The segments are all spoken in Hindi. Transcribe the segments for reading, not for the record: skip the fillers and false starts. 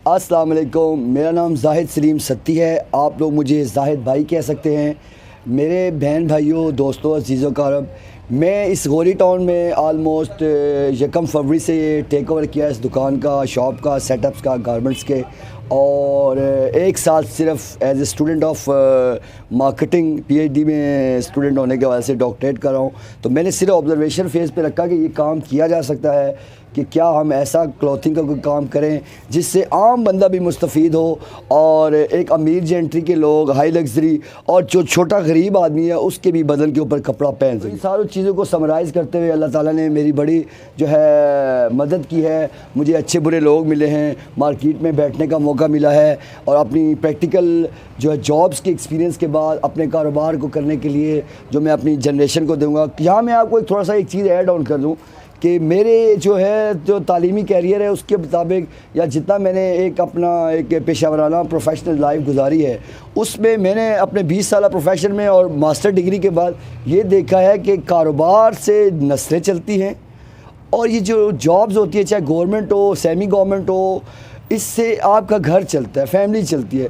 अस्सलाम वालेकुम, मेरा नाम जाहिद सलीम सत्ती है। आप लोग मुझे जाहिद भाई कह सकते हैं। मेरे बहन भाइयों, दोस्तों, अजीज़ों कारब, मैं इस गोरी टाउन में आलमोस्ट 1 फरवरी से टेक ओवर किया इस दुकान का, शॉप का, सेटअप्स का, गारमेंट्स के। और 1 साल सिर्फ as a student of marketing PhD में स्टूडेंट होने के वजह से डॉक्टरेट कर रहा हूँ। तो मैंने सिर्फ ऑब्जर्वेशन फेज़ पे रखा कि ये काम किया जा सकता है कि क्या हम ऐसा क्लॉथिंग का कोई काम करें जिससे आम बंदा भी मुस्तफ़ीद हो और एक अमीर जेंट्री के लोग, हाई लग्जरी, और जो छोटा गरीब आदमी है उसके भी बदन के ऊपर कपड़ा पहन सकें। इन सारी चीज़ों को समराइज़ करते हुए अल्लाह ताला ने मेरी बड़ी जो है मदद की है। मुझे अच्छे बुरे लोग मिले हैं, मार्केट में बैठने का मौका मिला है और अपनी प्रैक्टिकल जो है जॉब्स के एक्सपीरियंस के बाद अपने कारोबार को करने के लिए जो मैं अपनी जनरेशन को दूँगा। यहाँ मैं आपको थोड़ा सा एक चीज़ ऐड ऑन कर दूँ कि मेरे जो तालीमी कैरियर है उसके मुताबिक, या जितना मैंने एक पेशा वराना प्रोफेशनल लाइफ गुजारी है, उसमें मैंने अपने 20 साल प्रोफेशन में और मास्टर डिग्री के बाद ये देखा है कि कारोबार से नस्लें चलती हैं और ये जो जॉब्स होती है, चाहे गवर्नमेंट हो, सेमी गवर्नमेंट हो, इससे आपका घर चलता है, फैमिली चलती है।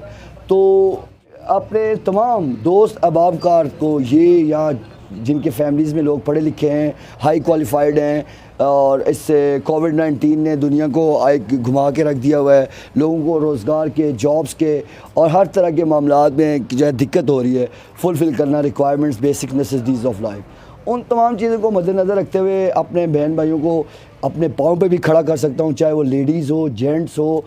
तो अपने तमाम दोस्त अहबाबकार को ये, या जिनके फैमिलीज़ में लोग पढ़े लिखे हैं, हाई क्वालिफाइड हैं, और इससे कोविड-19 ने दुनिया को एक घुमा के रख दिया हुआ है, लोगों को रोज़गार के, जॉब्स के और हर तरह के मामलात में जो है दिक्कत हो रही है फुलफ़िल करना requirements, basic necessities of life. उन तमाम चीज़ों को मद्देनज़र रखते हुए अपने बहन भाइयों को अपने पाँव पे भी खड़ा कर सकता हूँ, चाहे वो लेडीज़ हो, जेंट्स हो।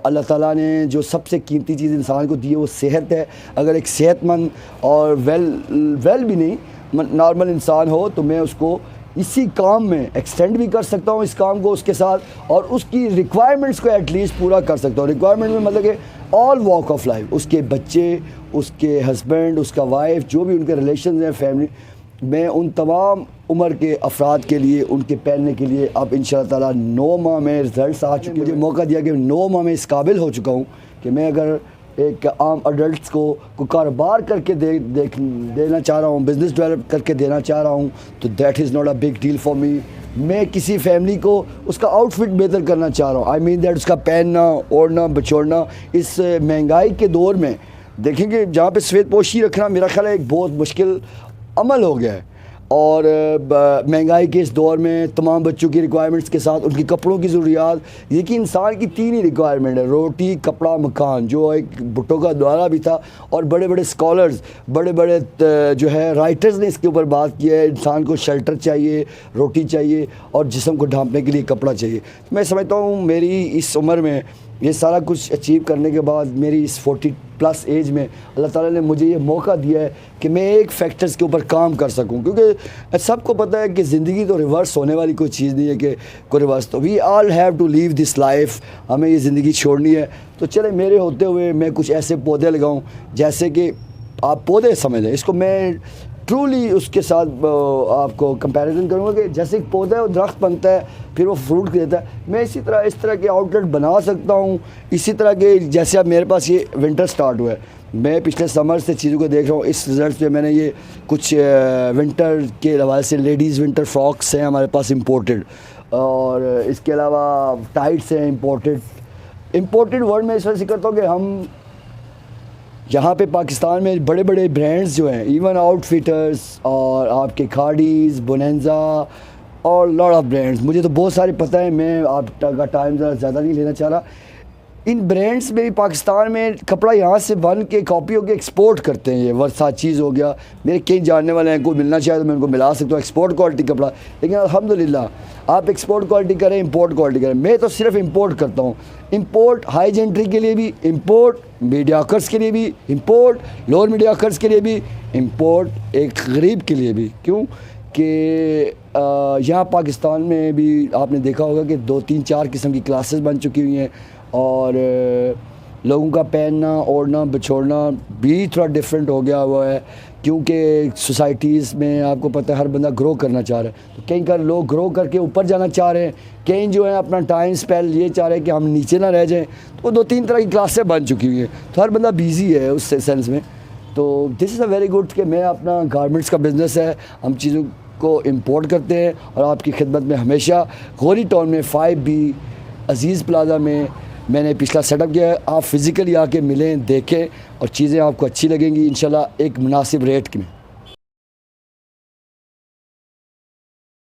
अल्लाह ताला ने जो सबसे कीमती चीज़ इंसान को दी है वो सेहत है। अगर एक सेहतमंद और वेल भी नहीं, नॉर्मल इंसान हो तो मैं उसको इसी काम में एक्सटेंड भी कर सकता हूँ, इस काम को उसके साथ, और उसकी रिक्वायरमेंट्स को एटलीस्ट पूरा कर सकता हूँ। रिक्वायरमेंट में मतलब कि ऑल वॉक ऑफ लाइफ, उसके बच्चे, उसके हस्बैंड, उसका वाइफ, जो भी उनके रिलेशन हैं, फैमिली, मैं उन तमाम उम्र के अफराद के लिए, उनके पहनने के लिए अब इंशाअल्लाह ताला 9 माह में रिज़ल्ट आ चुके हैं। मुझे मौका दिया कि 9 माह में इस काबिल हो चुका हूँ कि मैं अगर एक आम अडल्ट्स को कारोबार करके देना चाह रहा हूँ, बिज़नेस डेवलप करके देना चाह रहा हूँ, तो that is not a big deal for me. मैं किसी फैमिली को उसका आउटफिट बेहतर करना चाह रहा हूँ, आई मीन दैट उसका पहनना, ओढ़ना, बचोड़ना। इस महंगाई के दौर में देखेंगे जहाँ पे सफ़ेद पोशी रखना मेरा ख्याल है एक बहुत मुश्किल अमल हो गया है, और महंगाई के इस दौर में तमाम बच्चों की रिक्वायरमेंट्स के साथ उनकी कपड़ों की ज़रूरियात, ये कि इंसान की 3 ही रिक्वायरमेंट है, रोटी, कपड़ा, मकान, जो एक भुट्टो का द्वारा भी था, और बड़े बड़े स्कॉलर्स, बड़े बड़े जो है राइटर्स ने इसके ऊपर बात की है। इंसान को शेल्टर चाहिए, रोटी चाहिए, और जिस्म को ढांपने के लिए कपड़ा चाहिए। मैं समझता हूँ मेरी इस उम्र में ये सारा कुछ अचीव करने के बाद, मेरी इस 40+ एज में अल्लाह ताला ने मुझे ये मौका दिया है कि मैं एक फैक्टर्स के ऊपर काम कर सकूं, क्योंकि सबको पता है कि ज़िंदगी तो रिवर्स होने वाली कोई चीज़ नहीं है कि कोई रिवर्स, तो we all have to leave this life, हमें ये ज़िंदगी छोड़नी है। तो चले मेरे होते हुए मैं कुछ ऐसे पौधे लगाऊँ, जैसे कि आप पौधे समझ लें इसको, मैं ट्रूली उसके साथ आपको कंपैरिजन करूँगा कि जैसे एक पौधा है वो दरख्त बनता है, फिर वो फ्रूट देता है, मैं इस तरह के आउटलेट बना सकता हूँ। इसी तरह के, जैसे अब मेरे पास ये विंटर स्टार्ट हुआ है, मैं पिछले समर से चीज़ों को देख रहा हूँ। इस रिज़ल्ट पे मैंने ये कुछ विंटर के हवाले से लेडीज़ विंटर फ्रॉक्स हैं हमारे पास इम्पोर्टेड, और इसके अलावा टाइट्स हैं इम्पोर्टेड वर्ड में इस वजह से करता हूँ कि हम यहाँ पे पाकिस्तान में बड़े बड़े ब्रांड्स जो हैं, इवन आउटफिटर्स और आपके खाड़ीज़, बोनेंजा और लॉट ऑफ ब्रांड्स, मुझे तो बहुत सारे पता है, मैं आपका टाइम ज़्यादा नहीं लेना चाह रहा। इन ब्रांड्स में भी पाकिस्तान में कपड़ा यहाँ से बन के कॉपी होकर एक्सपोर्ट करते हैं। ये वर्साचीज़ हो गया, मेरे कई जानने वाले हैं, कोई मिलना चाहे तो मैं उनको मिला सकता हूँ एक्सपोर्ट क्वालिटी कपड़ा। लेकिन अल्हम्दुलिल्लाह आप एक्सपोर्ट क्वालिटी करें, इंपोर्ट क्वालिटी करें, मैं तो सिर्फ इंपोर्ट करता हूँ। इंपोर्ट हाई जेंट्री के लिए भी, इंपोर्ट मीडियाकर्स के लिए भी, इंपोर्ट लोअर मीडियाकर्स के लिए भी, इंपोर्ट एक गरीब के लिए भी। क्यों कि यहाँ पाकिस्तान में भी आपने देखा होगा कि 2, 3, 4 किस्म की क्लासेस बन चुकी हुई हैं, और लोगों का पहनना, ओढ़ना, बछोड़ना भी थोड़ा डिफरेंट हो गया हुआ है, क्योंकि सोसाइटीज़ में आपको पता है हर बंदा ग्रो करना चाह रहा है। तो कई कर लोग ग्रो करके ऊपर जाना चाह रहे हैं, कई जो है अपना टाइम स्पेल ये चाह रहे हैं कि हम नीचे ना रह जाएं। तो 2-3 तरह की क्लासें बन चुकी हुई हैं, तो हर बंदा बिज़ी है उस सेंस में। तो this is a very good कि मैं अपना गारमेंट्स का बिज़नेस है, हम चीज़ों को इंपोर्ट करते हैं, और आपकी खिदमत में हमेशा गोरी टाउन में 5B अज़ीज़ प्लाजा में मैंने पिछला सेटअप किया है। आप फिज़िकली आके मिलें, देखें और चीज़ें आपको अच्छी लगेंगी इंशाल्लाह एक मुनासिब रेट में।